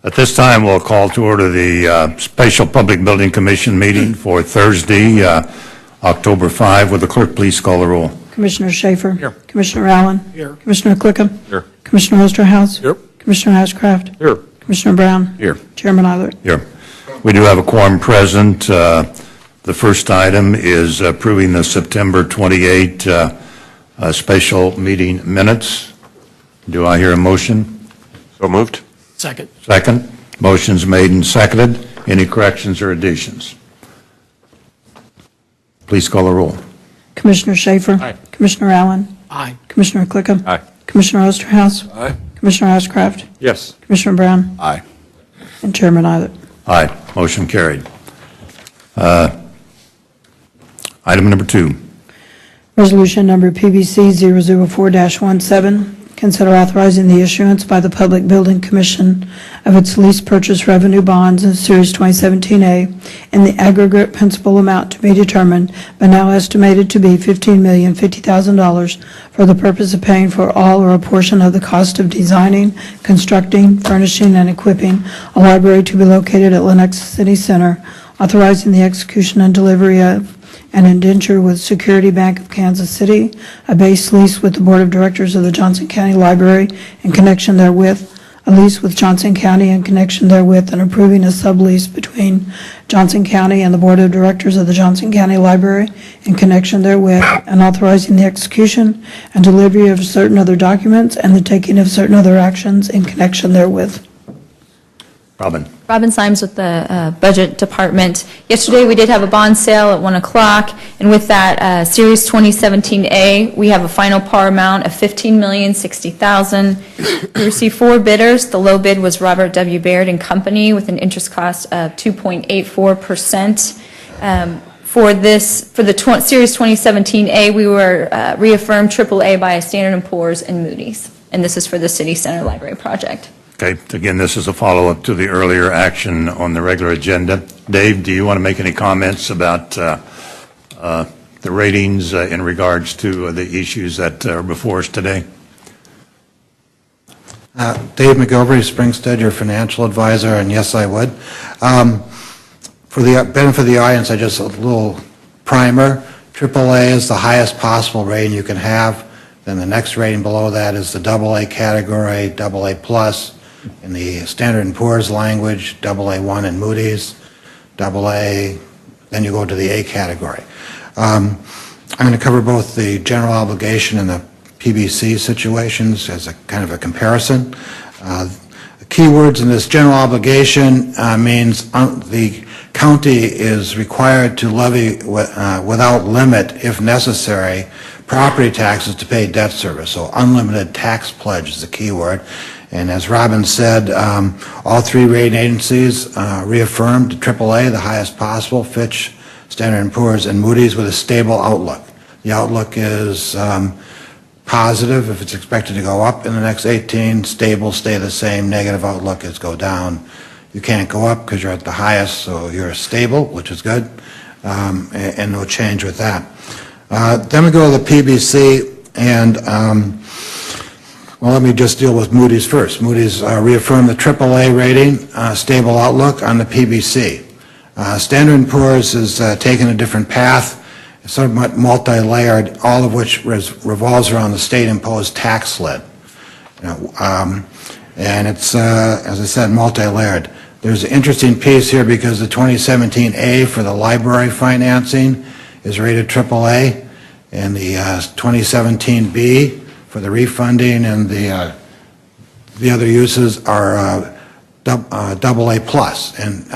At this time, we'll call to order the Special Public Building Commission meeting for Thursday, October 5. Would the clerk please call the roll? Commissioner Schaefer. Here. Commissioner Allen. Here. Commissioner Clickham. Here. Commissioner Osterhaus. Here. Commissioner Ashcraft. Here. Commissioner Brown. Here. Chairman Eilert. Here. We do have a quorum present. The first item is approving the September 28 special meeting minutes. Do I hear a motion? So moved. Second. Second. Motion's made and seconded. Any corrections or additions? Please call the roll. Commissioner Schaefer. Aye. Commissioner Allen. Aye. Commissioner Clickham. Aye. Commissioner Osterhaus. Aye. Commissioner Ashcraft. Yes. Commissioner Brown. Aye. And Chairman Eilert. Aye. Motion carried. Item number 2. Resolution number PBC 004-17, consider authorizing the issuance by the Public Building Commission of its lease purchase revenue bonds in Series 2017A in the aggregate principal amount to be determined, but now estimated to be $15,050,000 for the purpose of paying for all or a portion of the cost of designing, constructing, furnishing, and equipping a library to be located at Lenox City Center, authorizing the execution and delivery of an indenture with Security Bank of Kansas City, a base lease with the Board of Directors of the Johnson County Library in connection therewith, a lease with Johnson County in connection therewith, and approving a sublease between Johnson County and the Board of Directors of the Johnson County Library in connection therewith, and authorizing the execution and delivery of certain other documents and the taking of certain other actions in connection therewith. Robin Symes with the Budget Department. Yesterday we did have a bond sale at 1 o'clock, and with that Series 2017A, we have a final par amount of $15,060,000. We received 4 bidders. The low bid was Robert W. Baird and Company with an interest cost of 2.84%. For the Series 2017A, we were reaffirmed AAA by Standard & Poor's and Moody's, and this is for the City Center Library project. Okay, again, this is a follow-up to the earlier action on the regular agenda. Dave, do you want to make any comments about the ratings in regards to the issues that are before us today? Dave McGilvery, Springstead, your financial advisor, and yes, I would. For the benefit of the audience, I just a little primer. AAA is the highest possible rating you can have. Then the next rating below that is the AA category, AA plus. In the Standard & Poor's language, AA1 in Moody's, AA, then you go to the A category. I'm going to cover both the general obligation and the PBC situations as a kind of a comparison. The key words in this general obligation means the county is required to levy without limit, if necessary, property taxes to pay debt service. So unlimited tax pledge is the key word. And as Robin said, all 3 rating agencies reaffirmed AAA, the highest possible, Fitch, Standard & Poor's, and Moody's with a stable outlook. The outlook is positive if it's expected to go up in the next 18, stable, stay the same, negative outlook is go down. You can't go up because you're at the highest, so you're stable, which is good, and no change with that. Then we go to the PBC, and well, let me just deal with Moody's first. Moody's reaffirmed the AAA rating, stable outlook on the PBC. Standard & Poor's has taken a different path, somewhat multi-layered, all of which revolves around the state-imposed tax lid. And it's, as I said, multi-layered. There's an interesting piece here because the 2017A for the library financing is rated AAA, and the 2017B for the refunding and the other uses are AA plus. And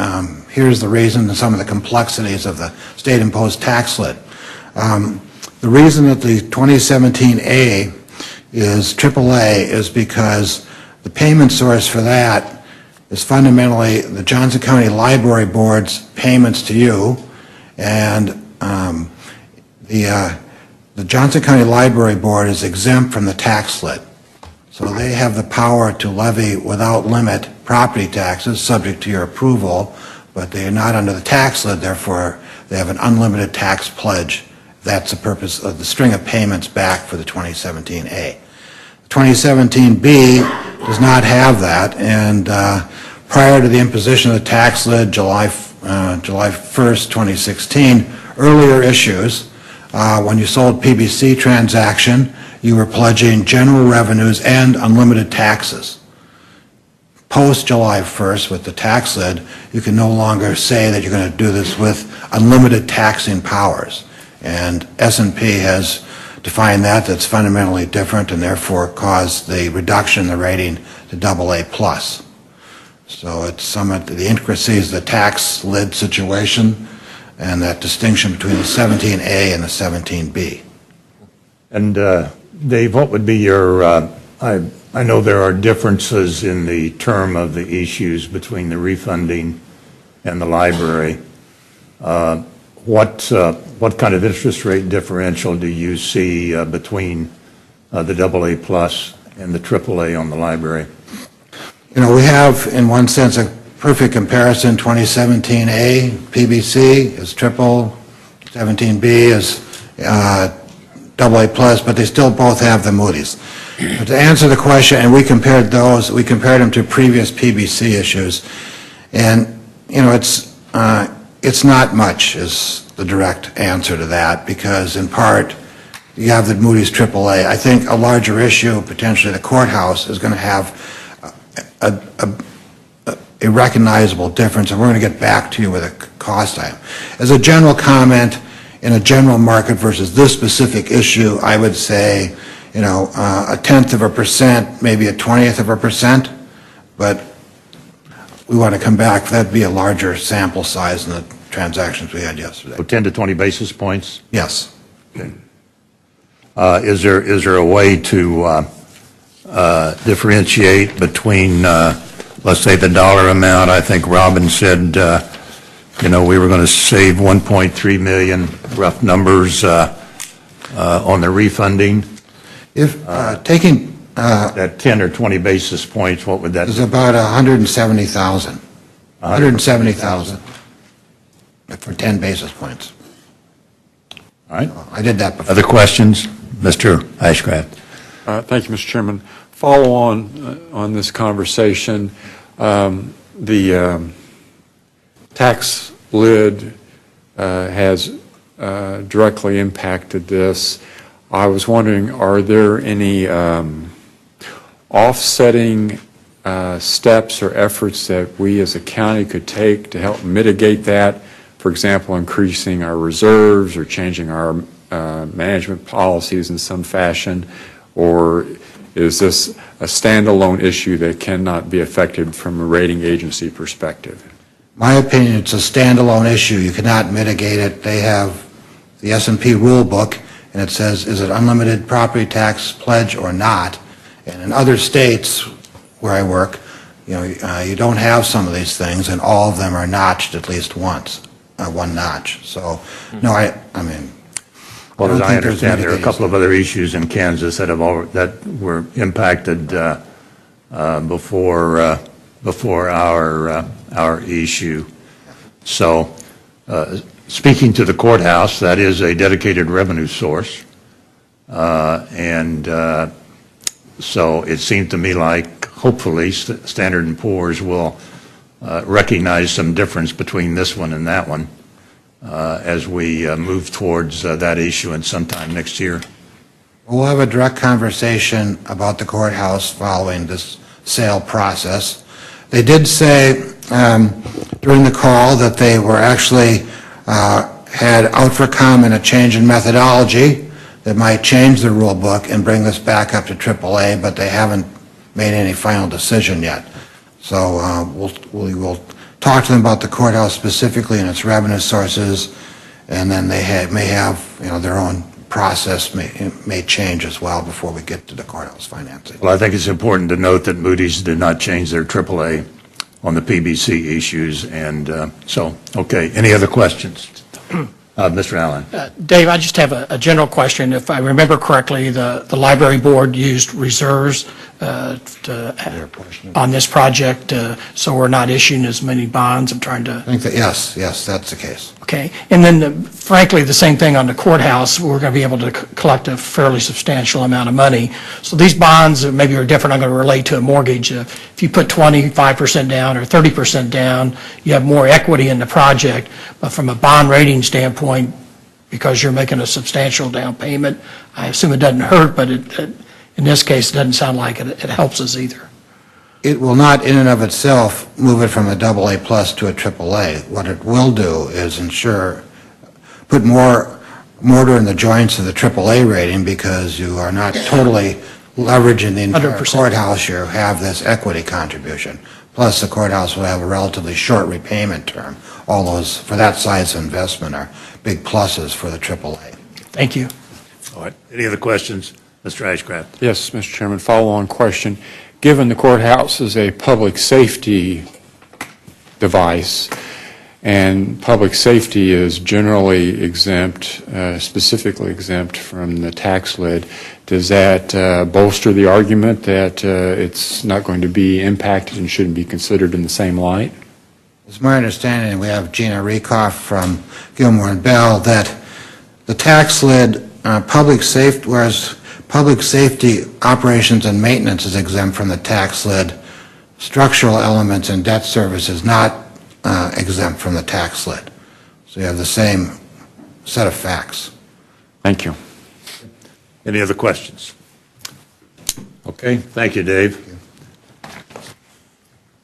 here's the reason and some of the complexities of the state-imposed tax lid. The reason that the 2017A is AAA is because the payment source for that is fundamentally the Johnson County Library Board's payments to you, and the Johnson County Library Board is exempt from the tax lid. So they have the power to levy without limit property taxes subject to your approval, but they are not under the tax lid, therefore they have an unlimited tax pledge. That's the purpose of the string of payments back for the 2017A. The 2017B does not have that, and prior to the imposition of the tax lid, July 1st, 2016, earlier issues, when you sold PBC transaction, you were pledging general revenues and unlimited taxes. Post July 1st, with the tax lid, you can no longer say that you're going to do this with unlimited taxing powers. And S&P has defined that. That's fundamentally different, and therefore caused the reduction in the rating to AA+. So it's some of the intricacies of the tax lid situation and that distinction between the 17A and the 17B. And Dave, what would be your, I know there are differences in the term of the issues between the refunding and the library. What kind of interest rate differential do you see between the AA+ and the AAA on the library? You know, we have, in one sense, a perfect comparison. 2017A PBC is triple, 17B is AA+, but they still both have the Moody's. But to answer the question, and we compared them to previous PBC issues, and you know, it's not much is the direct answer to that, because in part you have the Moody's AAA. I think a larger issue, potentially the courthouse, is going to have a recognizable difference, and we're going to get back to you with a cost item. As a general comment, in a general market versus this specific issue, I would say, you know, 0.1%, maybe 0.20%, but we want to come back. That'd be a larger sample size than the transactions we had yesterday. So 10 to 20 basis points? Yes. Okay. Is there a way to differentiate between, let's say, the dollar amount? I think Robin said, you know, we were going to save 1.3 million, rough numbers, on the refunding. If taking At 10 or 20 basis points, what would that is be? about 170,000. 170,000 for 10 basis points. All right. I did that before. Other questions? Mr. Ashcraft. Thank you, Mr. Chairman. Follow on this conversation. The tax lid has directly impacted this. I was wondering, are there any offsetting steps or efforts that we as a county could take to help mitigate that? For example, increasing our reserves or changing our management policies in some fashion? Or is this a standalone issue that cannot be affected from a rating agency perspective? My opinion, it's a standalone issue. You cannot mitigate it. They have the S&P rule book, and it says, is it unlimited property tax pledge or not? And in other states where I work, you know, you don't have some of these things, and all of them are notched at least once, one notch. So, no, I mean, Well, as I understand, there are a mitigating couple of other issues in Kansas that were impacted before our issue. So, speaking to the courthouse, that is a dedicated revenue source, and so it seemed to me like hopefully Standard & Poor's will recognize some difference between this one and that one as we move towards that issuance sometime next year. We'll have a direct conversation about the courthouse following this sale process. They did say during the call that they were actually had out for comment a change in methodology that might change the rule book and bring this back up to AAA, but they haven't made any final decision yet. So we will talk to them about the courthouse specifically and its revenue sources, and then they may have, you know, their own process may change as well before we get to the courthouse financing. Well, I think it's important to note that Moody's did not change their AAA on the PBC issues, and so, okay. Any other questions? Mr. Allen. Dave, I just have a general question. If I remember correctly, the library board used reserves on this project, so we're not issuing as many bonds? I'm trying to... I think that, yes, that's the case. Okay. And then, frankly, the same thing on the courthouse. We're going to be able to collect a fairly substantial amount of money. So these bonds maybe are different. I'm going to relate to a mortgage. If you put 25% down or 30% down, you have more equity in the project. But from a bond rating standpoint, because you're making a substantial down payment, I assume it doesn't hurt, but in this case, it doesn't sound like it helps us either. It will not in and of itself move it from a AA plus to a AAA. What it will do is put more mortar in the joints of the AAA rating, because you are not totally leveraging the entire 100%. courthouse. You have this equity contribution. Plus, the courthouse will have a relatively short repayment term. All those, for that size of investment, are big pluses for the AAA. Thank you. All right. Any other questions? Mr. Ashcraft? Yes, Mr. Chairman, follow-on question. Given the courthouse is a public safety device, and public safety is generally exempt, specifically exempt from the tax lid, does that bolster the argument that it's not going to be impacted and shouldn't be considered in the same light? It's my understanding, and we have Gina Rekoff from Gilmore and Bell, that the tax lid, whereas public safety operations and maintenance is exempt from the tax lid, structural elements and debt service is not exempt from the tax lid. So you have the same set of facts. Thank you. Any other questions? Okay, thank you, Dave.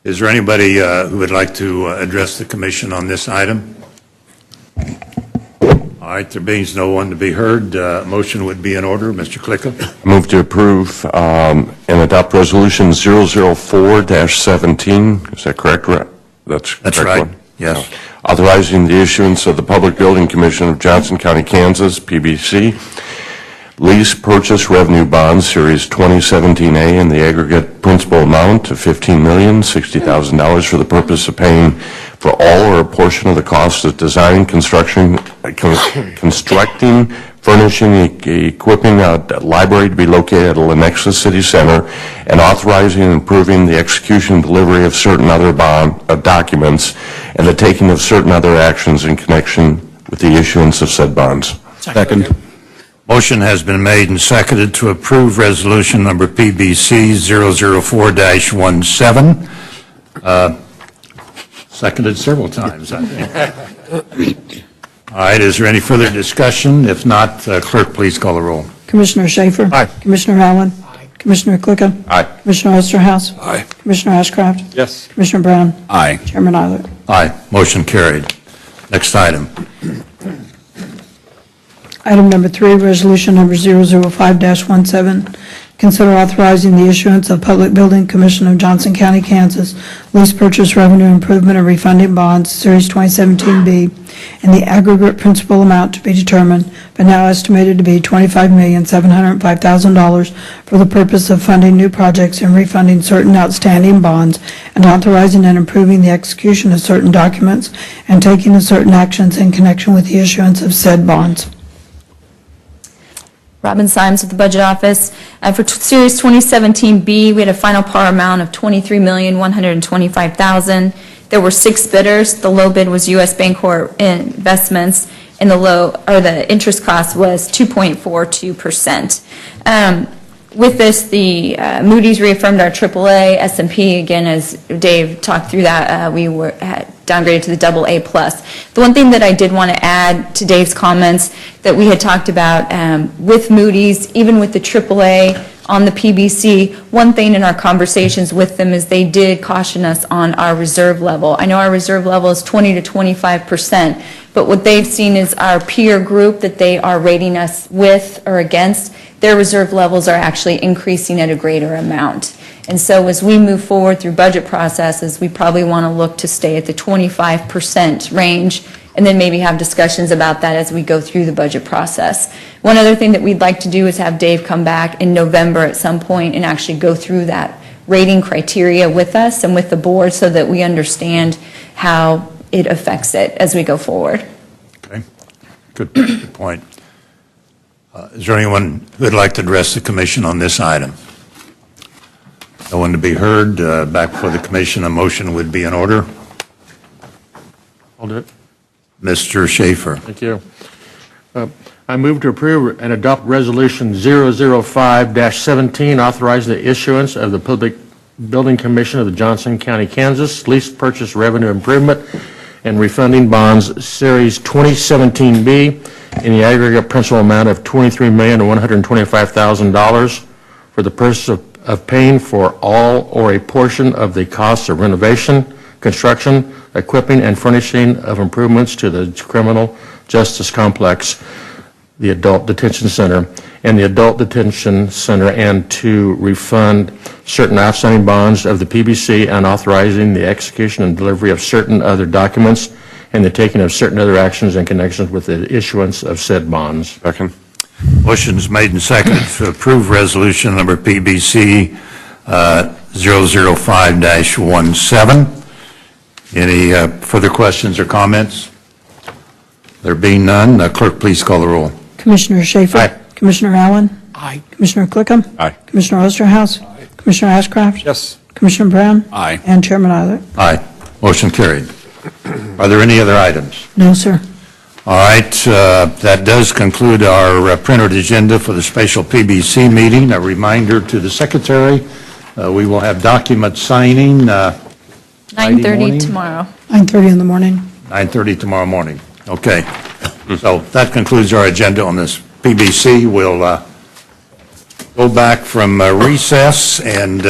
Is there anybody who would like to address the commission on this item? All right, there being no one to be heard, motion would be in order. Mr. Klicka? Move to approve and adopt Resolution 004-17. Is that correct? That's That's correct right, one? yes. Authorizing the issuance of the Public Building Commission of Johnson County, Kansas, PBC, lease purchase revenue bonds, Series 2017A, in the aggregate principal amount of $15,060,000 for the purpose of paying for all or a portion of the cost of design, constructing, furnishing, equipping a library to be located at Lenexa City Center, and authorizing and approving the execution and delivery of certain other documents, and the taking of certain other actions in connection with the issuance of said bonds. Second. Motion has been made and seconded to approve resolution number PBC 004-17. Seconded several times, I think. All right, is there any further discussion? If not, clerk, please call the roll. Commissioner Schaefer? Aye. Commissioner Allen? Aye. Commissioner Klicka? Aye. Commissioner Osterhaus? Aye. Commissioner Ashcraft? Yes. Commissioner Brown? Aye. Chairman Eilert? Aye. Motion carried. Next item. Item number 3, resolution number 005-17, consider authorizing the issuance of Public Building Commission of Johnson County, Kansas, lease purchase revenue improvement and refunding bonds, Series 2017B, in the aggregate principal amount to be determined, but now estimated to be $25,705,000 for the purpose of funding new projects and refunding certain outstanding bonds, and authorizing and approving the execution of certain documents and taking of certain actions in connection with the issuance of said bonds. Robin Symes with the Budget Office. For Series 2017B, we had a final par amount of $23,125,000. There were 6 bidders. The low bid was U.S. Bancorp Investments, and the interest cost was 2.42%. With this, the Moody's reaffirmed our AAA. S&P, again, as Dave talked through that, we were downgraded to the AA+. The one thing that I did want to add to Dave's comments that we had talked about with Moody's, even with the AAA on the PBC, one thing in our conversations with them is they did caution us on our reserve level. I know our reserve level is 20 to 25%, but what they've seen is our peer group that they are rating us with or against, their reserve levels are actually increasing at a greater amount. And so as we move forward through budget processes, we probably want to look to stay at the 25% range and then maybe have discussions about that as we go through the budget process. One other thing that we'd like to do is have Dave come back in November at some point and actually go through that rating criteria with us and with the board so that we understand how it affects it as we go forward. Okay, good point. Is there anyone who would like to address the commission on this item? No one to be heard. Back before the commission, a motion would be in order. I'll do it. Mr. Schaefer. Thank you. I move to approve and adopt Resolution 005-17, authorizing the issuance of the Public Building Commission of the Johnson County, Kansas, lease purchase revenue improvement and refunding bonds, Series 2017B, in the aggregate principal amount of $23,125,000 for the purpose of paying for all or a portion of the costs of renovation, construction, equipping, and furnishing of improvements to the criminal justice complex, the Adult Detention Center, and the Adult Detention Center, and to refund certain outstanding bonds of the PBC and authorizing the execution and delivery of certain other documents and the taking of certain other actions in connection with the issuance of said bonds. Second. Motion's made and seconded to approve resolution number PBC 005-17. Any further questions or comments? There being none, clerk, please call the roll. Commissioner Schaefer. Aye. Commissioner Allen. Aye. Commissioner Clickham. Aye. Commissioner Osterhaus. Commissioner Ashcraft. Yes. Commissioner Brown. Aye. And Chairman Eilert. Aye. Motion carried. Are there any other items? No, sir. All right, that does conclude our printed agenda for the special PBC meeting. A reminder to the secretary, we will have document signing 9:30 morning? tomorrow. 9:30 in the morning. 9:30 tomorrow morning. Okay. So that concludes our agenda on this PBC. We'll go back from recess and